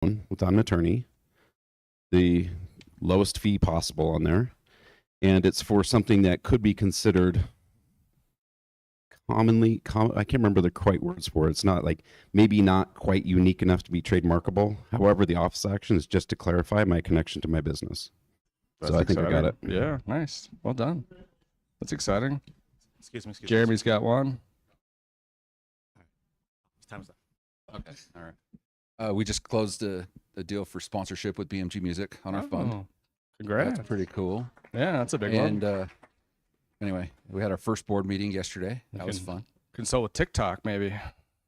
without an attorney, the lowest fee possible on there, and it's for something that could be considered I can't remember the right words for it. It's not like, maybe not quite unique enough to be trademarkable. However, the office action is just to clarify my connection to my business. That's so I think I got it. Yeah, nice. Well done. That's exciting. Excuse me. Jeremy's got one. Time's up. Okay, all right. We just closed a deal for sponsorship with BMG Music on our fund. Congrats. That's pretty cool. Yeah, that's a big one. And anyway, we had our first board meeting yesterday. That was fun. Consult with TikTok, maybe.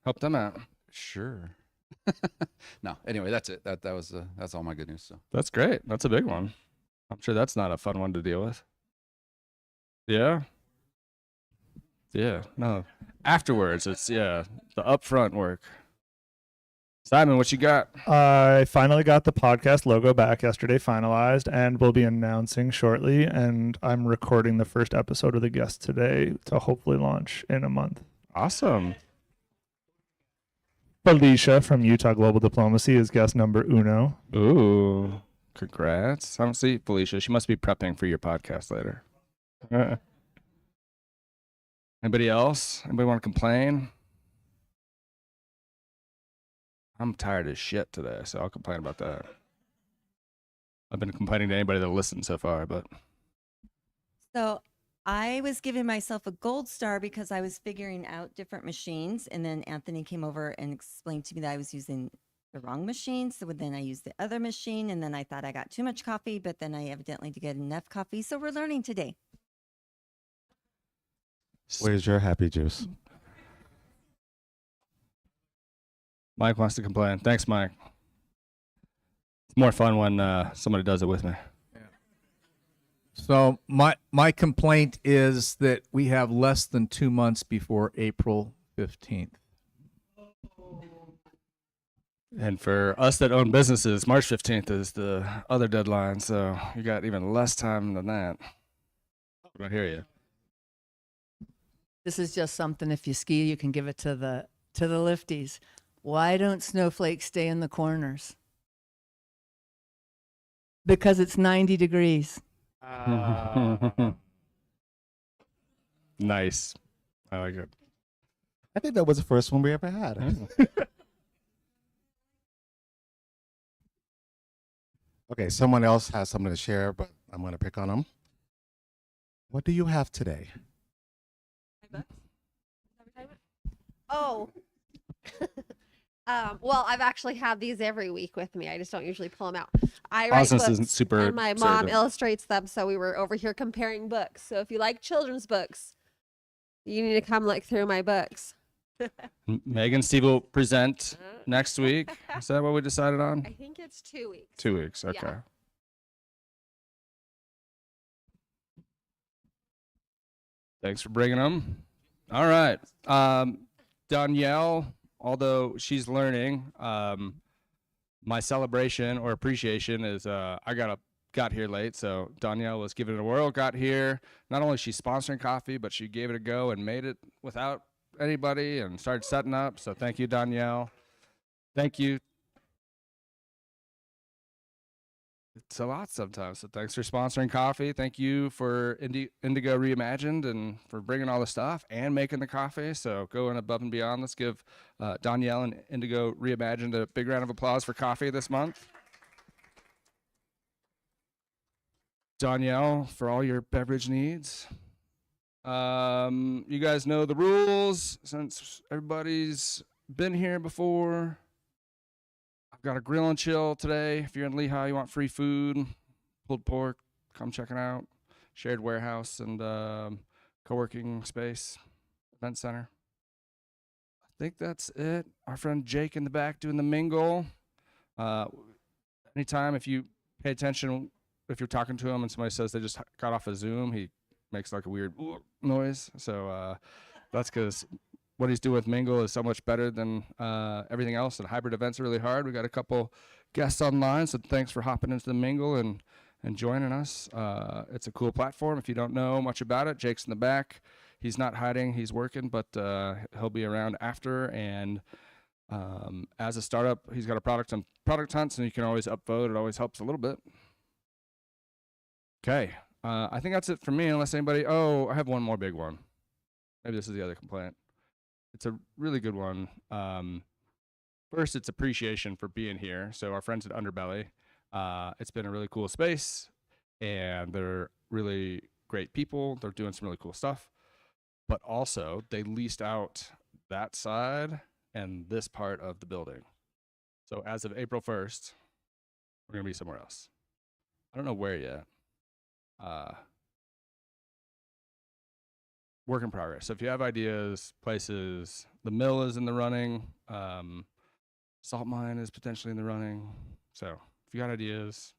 Help them out. Sure. No, anyway, that's it. That's all my good news. So That's great. That's a big one. I'm sure that's not a fun one to deal with. Yeah. Yeah. No. Afterwards, it's the upfront work. Simon, what you got? I finally got the podcast logo back yesterday, finalized, and we'll be announcing shortly. And I'm recording the first episode of the guest today to hopefully launch in a month. Awesome. Felicia from Utah Global Diplomacy is guest number uno. Ooh, congrats. I don't see Felicia. She must be prepping for your podcast later. Anybody else? Anybody want to complain? I'm tired as shit today, so I'll complain about that. I've been complaining to anybody that listened so far, but. So I was giving myself a gold star because I was figuring out different machines, and then Anthony came over and explained to me that I was using the wrong machine. So then I used the other machine, and then I thought I got too much coffee, but then I evidently did get enough coffee. So we're learning today. Where's your happy juice? Mike wants to complain. Thanks, Mike. It's more fun when somebody does it with me. So my complaint is that we have less than 2 months before April 15th. And for us that own businesses, March 15th is the other deadline, so you got even less time than that. I hear you. This is just something, if you ski, you can give it to the lifties. Why don't snowflakes stay in the corners? Because it's 90 degrees. Nice. I like it. I think that was the first one we ever had. Okay, someone else has something to share, but I'm going to pick on them. What do you have today? Oh. Well, I've actually had these every week with me. I just don't usually pull them out. I write Osmond books, isn't super and my mom observant. illustrates them, so we were over here comparing books. So if you like children's books, you need to come look through my books. Megan and Steve will present next week. Is that what we decided on? I think it's 2 weeks. 2 weeks, okay. Yeah. Thanks for bringing them. All right. Danielle, although she's learning, my celebration or appreciation is I got here late, so Danielle was giving it a whirl, got here. Not only is she sponsoring coffee, but she gave it a go and made it without anybody and started setting up. So thank you, Danielle. Thank you. It's a lot sometimes, so thanks for sponsoring coffee. Thank you for Indigo Reimagined and for bringing all the stuff and making the coffee. So going above and beyond. Let's give Danielle and Indigo Reimagined a big round of applause for coffee this month. Danielle, for all your beverage needs. You guys know the rules since everybody's been here before. I've got a grill and chill today. If you're in Lehigh, you want free food, pulled pork, come check it out. Shared warehouse and co-working space, event center. I think that's it. Our friend Jake in the back doing the mingle. Anytime if you pay attention, if you're talking to him and somebody says they just got off a Zoom, he makes like a weird noise. So that's because what he's doing with Mingle is so much better than everything else. And hybrid events are really hard. We got a couple guests online, so thanks for hopping into the Mingle and joining us. It's a cool platform. If you don't know much about it, Jake's in the back. He's not hiding. He's working, but he'll be around after. And As a startup, he's got a product on product hunts, and you can always upvote. It always helps a little bit. Okay. I think that's it for me, unless anybody. Oh, I have one more big one. Maybe this is the other complaint. It's a really good one. First, it's appreciation for being here. So our friends at Underbelly, it's been a really cool space, and they're really great people. They're doing some really cool stuff. But also, they leased out that side and this part of the building. So as of April 1st, we're going to be somewhere else. I don't know where yet. Work in progress. So if you have ideas, places, the mill is in the running. Salt mine is potentially in the running. So if you got ideas,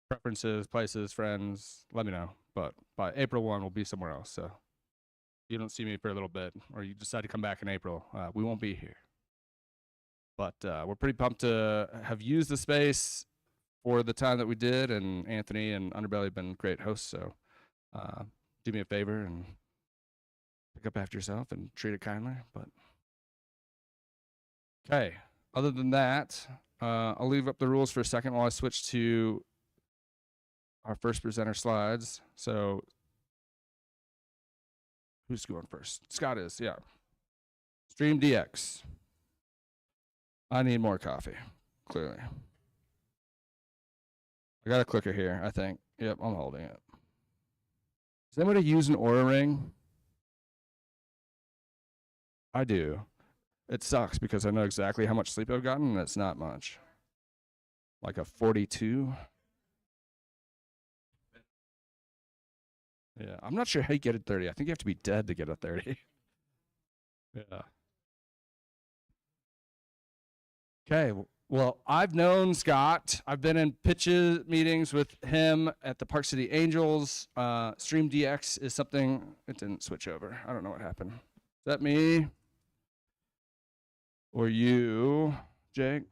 preferences, places, friends, let me know. But by April 1, we'll be somewhere else. So if you don't see me for a little bit, or you decide to come back in April, we won't be here. But we're pretty pumped to have used the space for the time that we did, and Anthony and Underbelly have been great hosts. So do me a favor and pick up after yourself and treat it kindly. But okay. Other than that, I'll leave up the rules for a second while I switch to our first presenter slides. So who's going first? Scott is, yeah. Stream DX. I need more coffee, clearly. I got a clicker here, I think. Yep, I'm holding it. Does anybody use an Oura ring? I do. It sucks because I know exactly how much sleep I've gotten, and it's not much. Like a 42. Yeah, I'm not sure how you get a 30. I think you have to be dead to get a 30. Yeah. Okay, well, I've known Scott. I've been in pitches meetings with him at the Park City Angels. Stream DX is something, it didn't switch over. I don't know what happened. Is that me? Or you, Jake?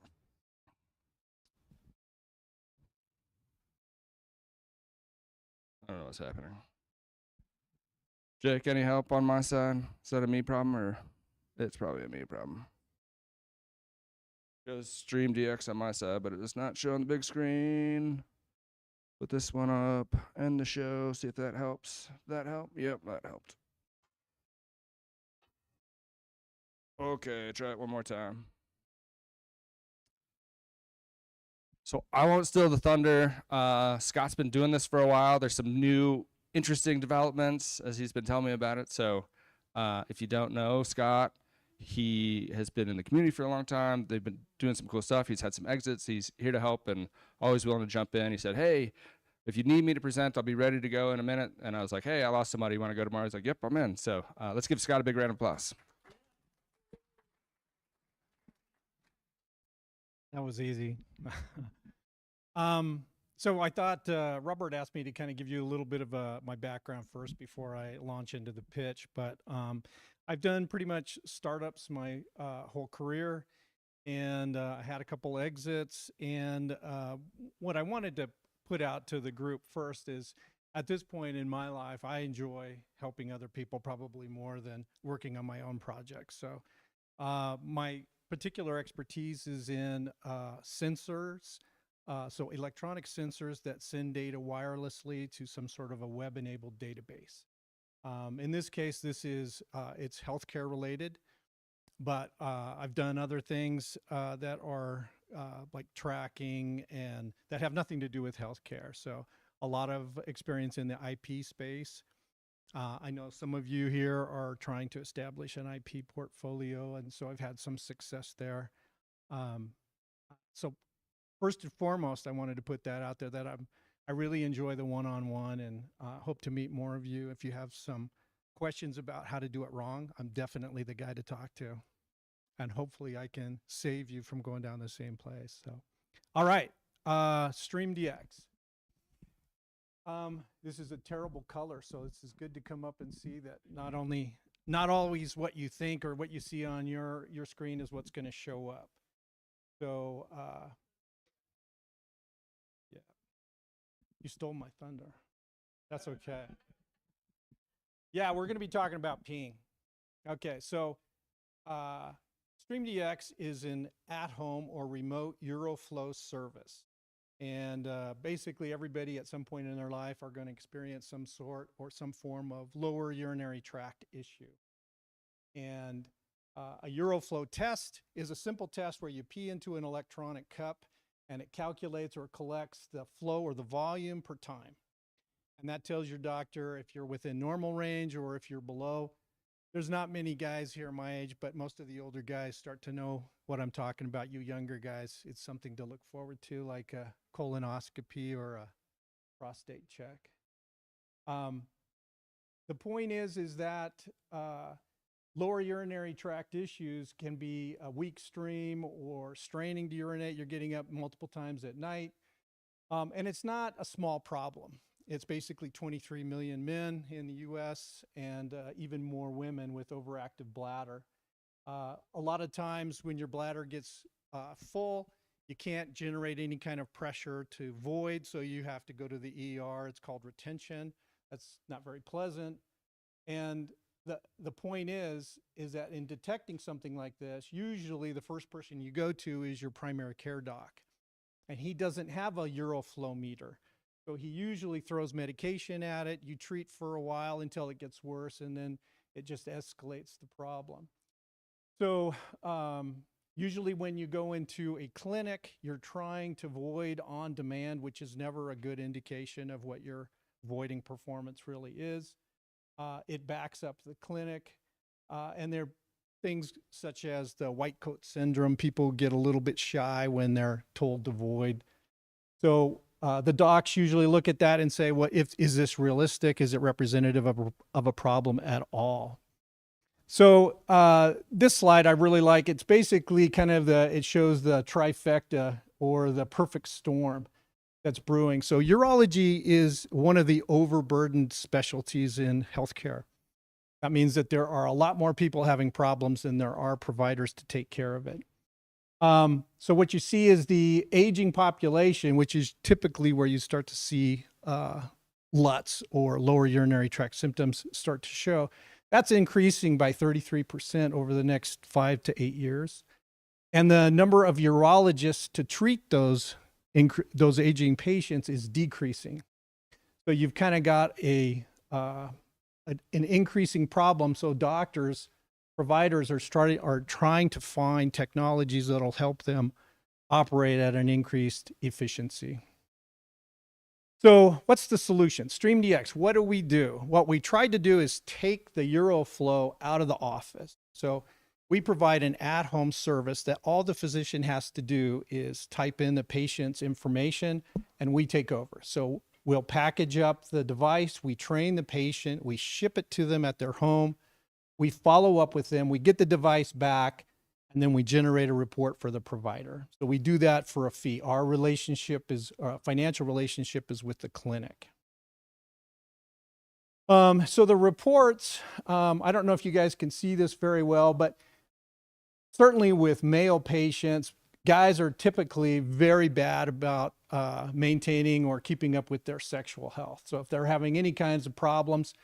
I don't know what's happening. Jake, any help on my side? Is that a me problem, or it's probably a me problem? Shows Stream DX on my side, but it does not show on the big screen. Put this one up, end the show, see if that helps. That help? Yep, that helped. Okay, try it one more time. So I won't steal the thunder. Scott's been doing this for a while. There's some new interesting developments as he's been telling me about it. So if you don't know Scott, he has been in the community for a long time. They've been doing some cool stuff. He's had some exits. He's here to help and always willing to jump in. He said, hey, if you need me to present, I'll be ready to go in a minute. And I was like, hey, I lost somebody. You want to go tomorrow? He's like, yep, I'm in. So let's give Scott a big round of applause. That was easy. So I thought Robert asked me to kind of give you a little bit of my background first before I launch into the pitch. But I've done pretty much startups my whole career, and I had a couple exits. And what I wanted to put out to the group first is, at this point in my life, I enjoy helping other people probably more than working on my own projects. So my particular expertise is in sensors. So electronic sensors that send data wirelessly to some sort of a web-enabled database. In this case, it's healthcare related, but I've done other things that are like tracking and that have nothing to do with healthcare. So a lot of experience in the IP space. I know some of you here are trying to establish an IP portfolio, and so I've had some success there. So first and foremost, I wanted to put that out there that I really enjoy the one-on-one, and hope to meet more of you. If you have some questions about how to do it wrong, I'm definitely the guy to talk to, and hopefully I can save you from going down the same place. So, all right, Stream DX. This is a terrible color, so this is good to come up and see that not always what you think or what you see on your screen is what's going to show up. So, yeah, you stole my thunder. That's okay. Yeah, we're going to be talking about ping. Okay, so StreamDX is an at-home or remote Euroflow service. And basically everybody at some point in their life are going to experience some sort or some form of lower urinary tract issue. And a Euroflow test is a simple test where you pee into an electronic cup and it calculates or collects the flow or the volume per time. And that tells your doctor if you're within normal range or if you're below. There's not many guys here my age, but most of the older guys start to know what I'm talking about. You younger guys, it's something to look forward to, like a colonoscopy or a prostate check. The point is that lower urinary tract issues can be a weak stream or straining to urinate. You're getting up multiple times at night. And it's not a small problem. It's basically 23 million men in the US and even more women with overactive bladder. A lot of times when your bladder gets full, you can't generate any kind of pressure to void, so you have to go to the ER. It's called retention. That's not very pleasant. And the point is that in detecting something like this, usually the first person you go to is your primary care doc. And he doesn't have a Euroflow meter. So he usually throws medication at it. You treat for a while until it gets worse, and then it just escalates the problem. So usually when you go into a clinic, you're trying to void on demand, which is never a good indication of what your voiding performance really is. It backs up the clinic. And there are things such as the white coat syndrome. People get a little bit shy when they're told to void. So the docs usually look at that and say, well, is this realistic? Is it representative of a problem at all? So this slide I really like. It's basically kind of it shows the trifecta or the perfect storm that's brewing. So urology is one of the overburdened specialties in healthcare. That means that there are a lot more people having problems than there are providers to take care of it. So what you see is the aging population, which is typically where you start to see LUTs or lower urinary tract symptoms start to show. That's increasing by 33% over the next 5 to 8 years. And the number of urologists to treat those aging patients is decreasing. So you've kind of got an increasing problem. So providers are trying to find technologies that'll help them operate at an increased efficiency. So what's the solution? StreamDX, what do we do? What we tried to do is take the Euroflow out of the office. So we provide an at-home service that all the physician has to do is type in the patient's information and we take over. So we'll package up the device, we train the patient, we ship it to them at their home, we follow up with them, we get the device back, and then we generate a report for the provider. So we do that for a fee. Our financial relationship is with the clinic. So the reports, I don't know if you guys can see this very well, but certainly with male patients, guys are typically very bad about maintaining or keeping up with their sexual health. So if they're having any kinds of problems,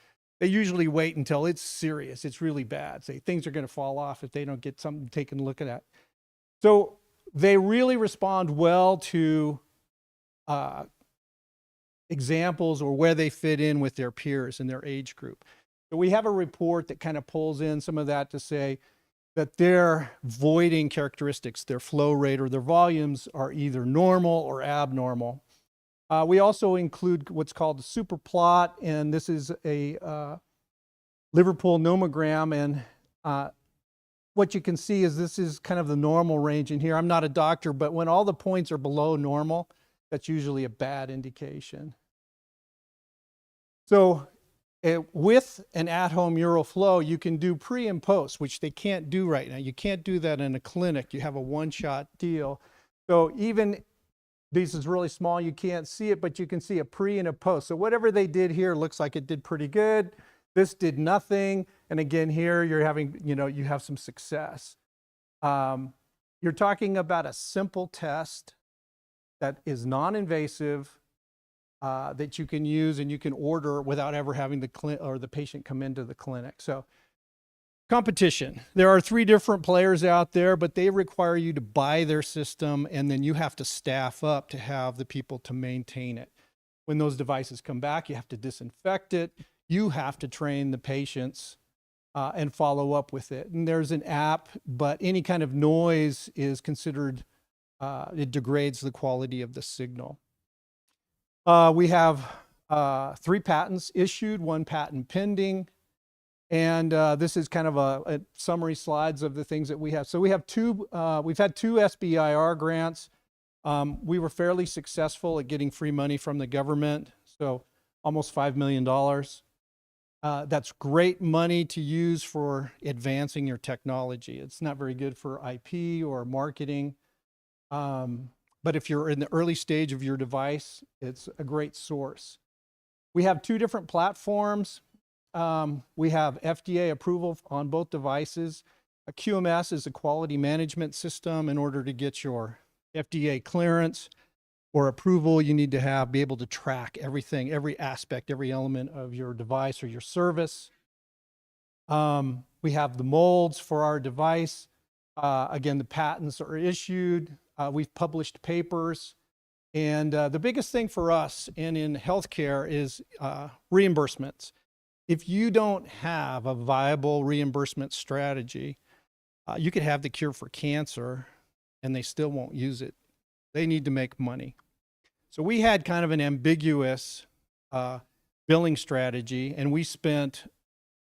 they usually wait until it's serious, it's really bad. Say things are going to fall off if they don't get something taken a look at. So they really respond well to examples or where they fit in with their peers in their age group. So we have a report that kind of pulls in some of that to say that their voiding characteristics, their flow rate or their volumes are either normal or abnormal. We also include what's called the super plot, and this is a Liverpool nomogram. And what you can see is this is kind of the normal range in here. I'm not a doctor, but when all the points are below normal, that's usually a bad indication. So with an at-home Euroflow, you can do pre and post, which they can't do right now. You can't do that in a clinic. You have a one-shot deal. So even this is really small, you can't see it, but you can see a pre and a post. So whatever they did here looks like it did pretty good. This did nothing. And again, here you're having, you have some success. You're talking about a simple test that is non-invasive, that you can use and you can order without ever having the patient come into the clinic. So Competition. There are 3 different players out there, but they require you to buy their system, and then you have to staff up to have the people to maintain it. When those devices come back, you have to disinfect it. You have to train the patients and follow up with it. And there's an app, but any kind of noise is considered, it degrades the quality of the signal. We have 3 patents issued, 1 patent pending. And this is kind of a summary slides of the things that we have. So we have we've had 2 SBIR grants. We were fairly successful at getting free money from the government, so almost $5 million. That's great money to use for advancing your technology. It's not very good for IP or marketing, but if you're in the early stage of your device, it's a great source. We have 2 different platforms. We have FDA approval on both devices. A QMS is a quality management system. In order to get your FDA clearance or approval, you need to be able to track everything, every aspect, every element of your device or your service. We have the molds for our device. Again, the patents are issued. We've published papers. And the biggest thing for us and in healthcare is reimbursements. If you don't have a viable reimbursement strategy, you could have the cure for cancer and they still won't use it. They need to make money. So we had kind of an ambiguous billing strategy, and we spent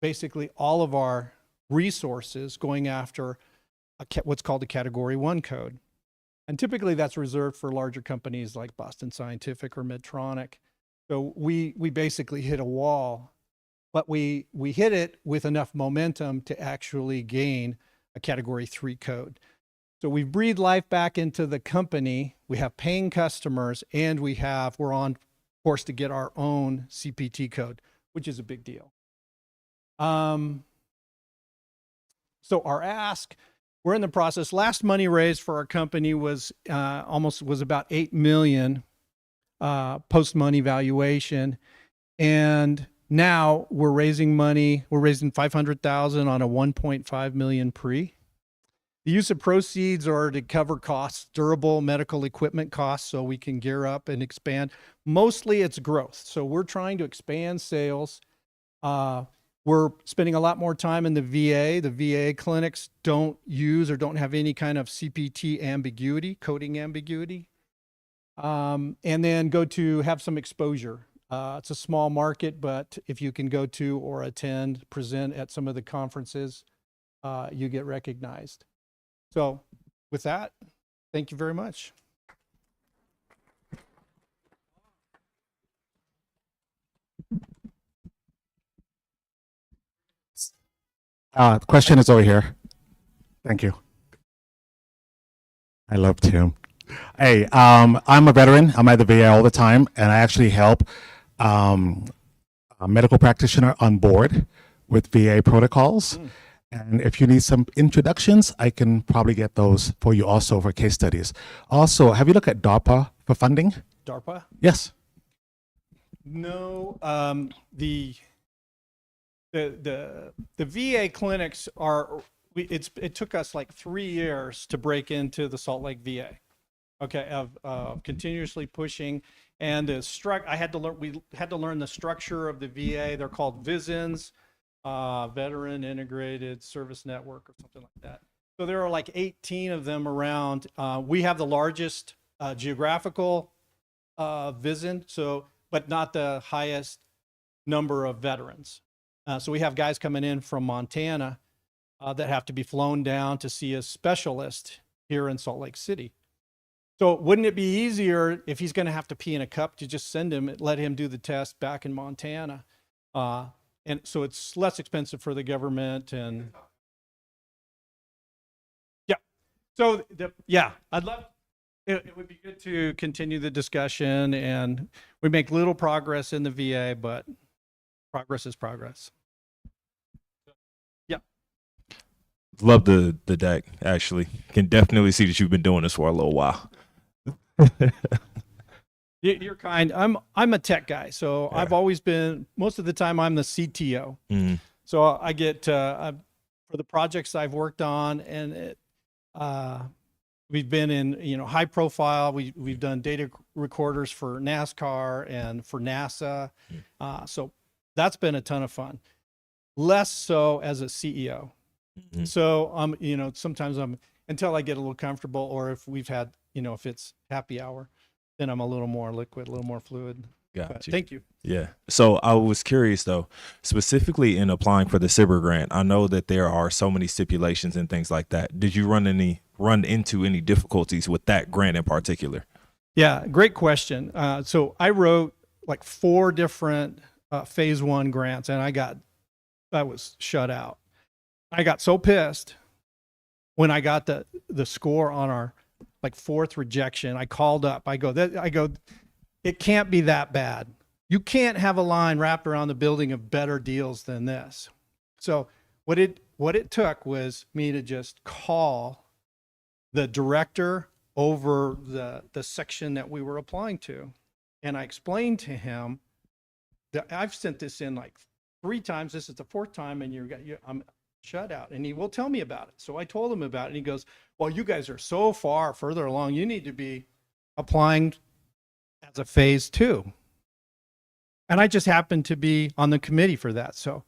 basically all of our resources going after what's called a Category 1 code. And typically that's reserved for larger companies like Boston Scientific or Medtronic. So we basically hit a wall. But we hit it with enough momentum to actually gain a Category 3 code. So we've breathed life back into the company. We have paying customers, and we're on course to get our own CPT code, which is a big deal. So our ask, we're in the process. Last money raised for our company was about $8 million post money valuation, and now we're raising money. We're raising $500,000 on a $1.5 million pre. The use of proceeds are to cover costs, durable medical equipment costs, so we can gear up and expand. Mostly it's growth. So we're trying to expand sales. We're spending a lot more time in the VA. The VA clinics don't use or don't have any kind of CPT ambiguity, coding ambiguity. And then go to have some exposure. It's a small market, but if you can go to or attend, present at some of the conferences, you get recognized. So with that, thank you very much. The question is over here. Thank you. I love Tim. Hey, I'm a veteran. I'm at the VA all the time, and I actually help a medical practitioner on board with VA protocols. And if you need some introductions, I can probably get those for you also for case studies. Also, have you looked at DARPA for funding? DARPA? Yes. No, the VA clinics it took us like 3 years to break into the Salt Lake VA. Okay, of continuously pushing, and we had to learn the structure of the VA. They're called VISNs, Veteran Integrated Service Network or something like that. So there are like 18 of them around. We have the largest geographical VISN, but not the highest number of veterans. So we have guys coming in from Montana that have to be flown down to see a specialist here in Salt Lake City. So wouldn't it be easier if he's going to have to pee in a cup to just send him, let him do the test back in Montana? And so it's less expensive for the government. And yeah, so I'd love, it would be good to continue the discussion, and we make little progress in the VA, but progress is progress. Yeah. Love the deck, actually. Can definitely see that you've been doing this for a little while. You're kind. I'm a tech guy, so yeah. I've always been, most of the time I'm the CTO. So I get, for for the projects I've worked on, and we've been in, high profile. We've done data recorders for NASCAR and for NASA. So that's been a ton of fun. Less so as a CEO. So sometimes until I get a little comfortable, or if we've had, if it's happy hour, then I'm a little more liquid, a little more fluid. Got you. Thank you. Yeah. So I was curious though, specifically in applying for the SBIR grant, I know that there are so many stipulations and things like that. Did you run into any difficulties with that grant in particular? Yeah, great question. So I wrote like 4 different phase 1 grants, and I was shut out. I got so pissed when I got the score on our like 4th rejection. I called up. I go, it can't be that bad. You can't have a line wrapped around the building of better deals than this. So what it took was me to just call the director over the section that we were applying to. And I explained to him that I've sent this in like 3 times. This is the 4th time, and I'm shut out. And he will tell me about it. So I told him about it, and he goes, well, you guys are so far further along. You need to be applying as a phase 2. And I just happened to be on the committee for that. So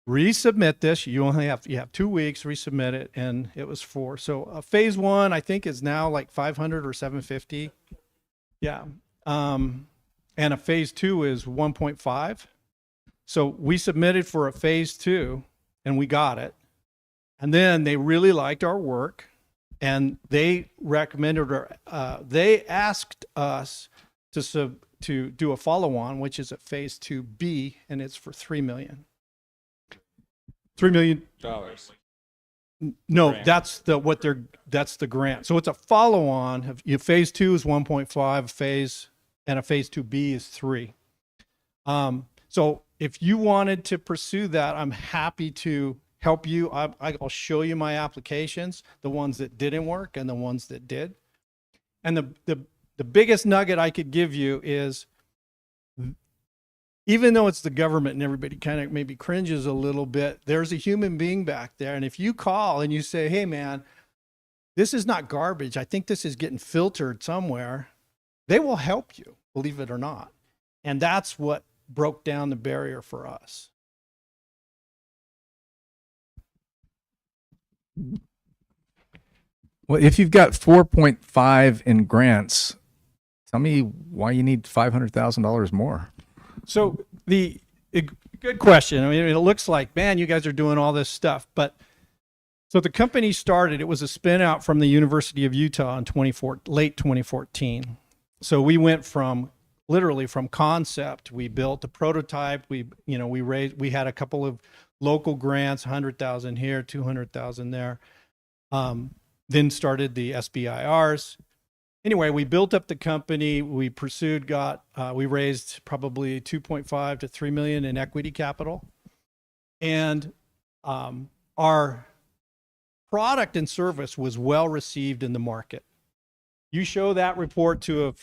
resubmit this. You have 2 weeks, resubmit it. And it was 4. So phase 1, I think, is now like 500 or 750. Yeah. And a phase 2 is 1.5. So we submitted for a phase 2 and we got it. And then they really liked our work, and they recommended, they asked us to do a follow-on, which is a phase 2B, and it's for $3 million. $3 million. No, grant. That's the grant. So it's a follow-on. Phase 2 is 1.5 and a phase 2B is 3. So if you wanted to pursue that, I'm happy to help you. I'll show you my applications, the ones that didn't work and the ones that did. And the biggest nugget I could give you is, even though it's the government and everybody kind of maybe cringes a little bit, there's a human being back there. And if you call and you say, hey man, this is not garbage, I think this is getting filtered somewhere, they will help you, believe it or not. And that's what broke down the barrier for us. Well, if you've got 4.5 in grants, tell me why you need $500,000 more. So good question. I mean, it looks like, man, you guys are doing all this stuff, but so the company started, it was a spin out from the University of Utah in late 2014. So we went literally from concept. We built a prototype. We had a couple of local grants, 100,000 here, 200,000 there. Then started the SBIRs. Anyway, we built up the company. We pursued, we raised probably 2.5 to 3 million in equity capital. And our product and service was well received in the market. You show that report to a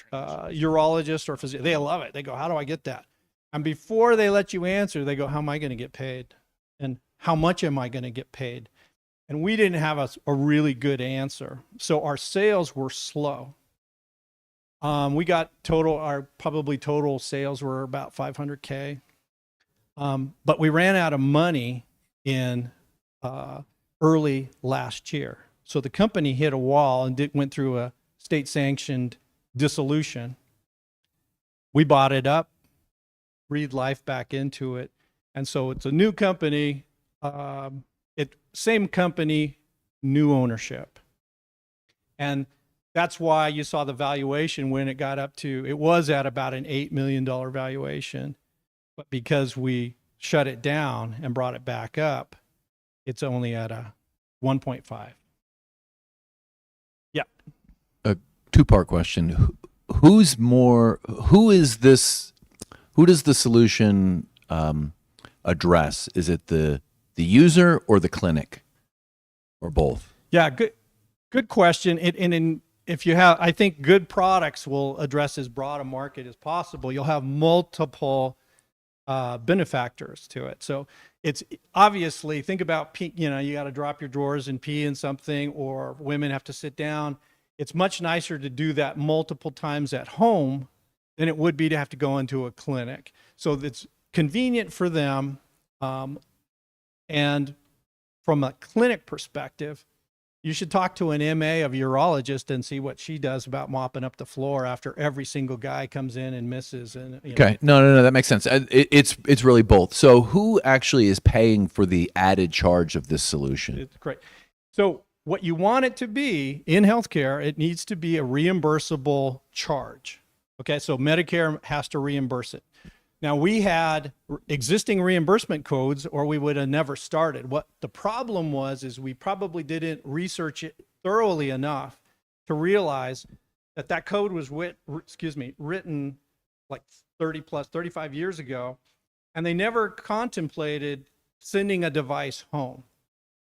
urologist or physician, they love it. They go, how do I get that? And before they let you answer, they go, how am I going to get paid? And how much am I going to get paid? And we didn't have a really good answer. So our sales were slow. We got our total sales were about 500K. But we ran out of money in early last year. So the company hit a wall and went through a state-sanctioned dissolution. We bought it up, breathed life back into it. And so it's a new company, same company, new ownership. And that's why you saw the valuation when it got up to, it was at about an $8 million valuation. But because we shut it down and brought it back up, it's only at a 1.5. Yeah. A 2-part question. Who does the solution address? Is it the user or the clinic, or both? Yeah, good question. I think good products will address as broad a market as possible. You'll have multiple benefactors to it. So it's obviously, think about pee, you know, you got to drop your drawers and pee in something, or women have to sit down. It's much nicer to do that multiple times at home than it would be to have to go into a clinic. So it's convenient for them. And from a clinic perspective, you should talk to an MA of urologist and see what she does about mopping up the floor after every single guy comes in and misses. And okay, no, that makes sense. It's really both. So who actually is paying for the added charge of this solution? It's great. So what you want it to be in healthcare, it needs to be a reimbursable charge. Okay, so Medicare has to reimburse it. Now, we had existing reimbursement codes, or we would have never started. What the problem was is we probably didn't research it thoroughly enough to realize that that code was written like 35 years ago, and they never contemplated sending a device home.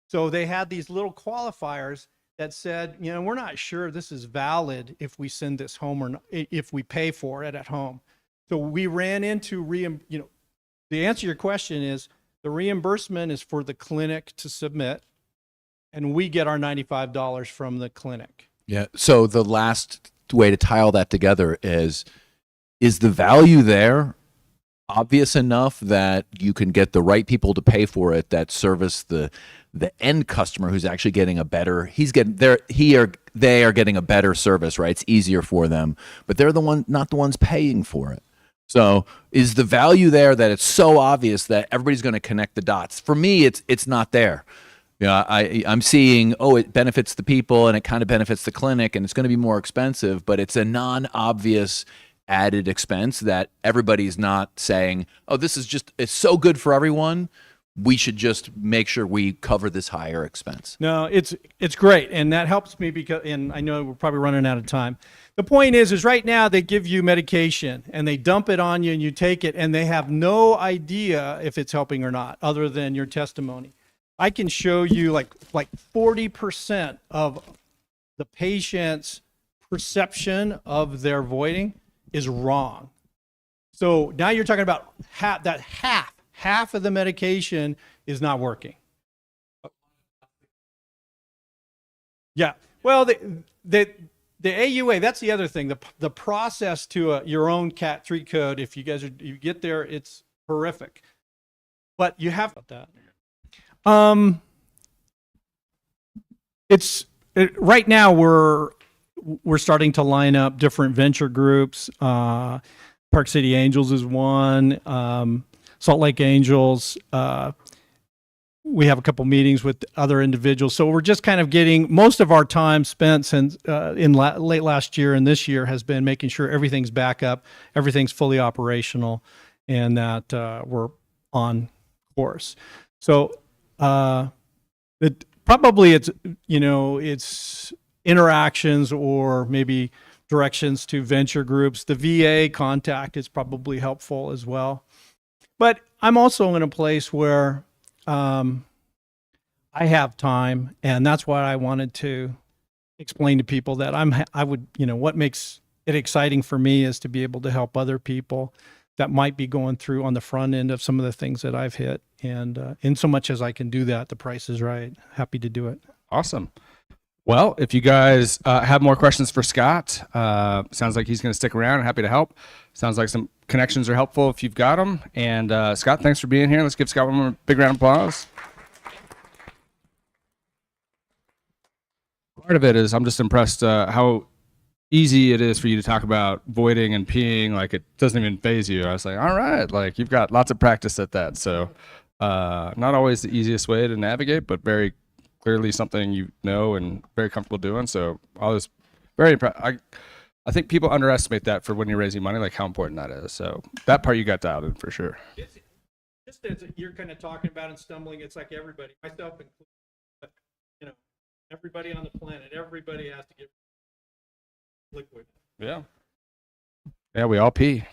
So they had these little qualifiers that said, you know, we're not sure this is valid if we send this home or not, if we pay for it at home. So we ran into, the answer to your question is the reimbursement is for the clinic to submit, and we get our $95 from the clinic. Yeah. So the last way to tie all that together is the value there obvious enough that you can get the right people to pay for it that service the end customer who's actually getting a better, they are getting a better service, right? It's easier for them, but they're not the ones paying for it. So is the value there that it's so obvious that everybody's going to connect the dots? For me, it's not there. You know, I'm seeing, it benefits the people and it kind of benefits the clinic and it's going to be more expensive, but it's a non-obvious added expense that everybody's not saying, it's so good for everyone, we should just make sure we cover this higher expense. No, it's great. And that helps me because, and I know we're probably running out of time. The point is right now they give you medication and they dump it on you and you take it and they have no idea if it's helping or not other than your testimony. I can show you like 40% of the patient's perception of their voiding is wrong. So now you're talking about half of the medication is not working. Yeah. Well, the AUA, that's the other thing. The process to your own Cat 3 code, if you get there, it's horrific. But you have that. Right now we're starting to line up different venture groups. Park City Angels is one. Salt Lake Angels. We have a couple meetings with other individuals. So we're just kind of getting most of our time spent since late last year and this year has been making sure everything's back up, everything's fully operational, and that we're on course. So it's interactions or maybe directions to venture groups. The VA contact is probably helpful as well. But I'm also in a place where I have time, and that's why I wanted to explain to people that what makes it exciting for me is to be able to help other people that might be going through on the front end of some of the things that I've hit. And in so much as I can do that, the price is right. Happy to do it. Awesome. Well, if you guys have more questions for Scott, sounds like he's going to stick around and happy to help. Sounds like some connections are helpful if you've got them. And Scott, thanks for being here. Let's give Scott one more big round of applause. Part of it is I'm just impressed how easy it is for you to talk about voiding and peeing. Like it doesn't even faze you. I was like, all right, like you've got lots of practice at that. So not always the easiest way to navigate, but very clearly something you know and very comfortable doing. So I was very impressed. I think people underestimate that for when you're raising money, like how important that is. So that part you got dialed in for sure. Just as you're kind of talking about and stumbling, it's like everybody, myself included, but, everybody on the planet, everybody has to get liquid. Yeah. Yeah, we all pee.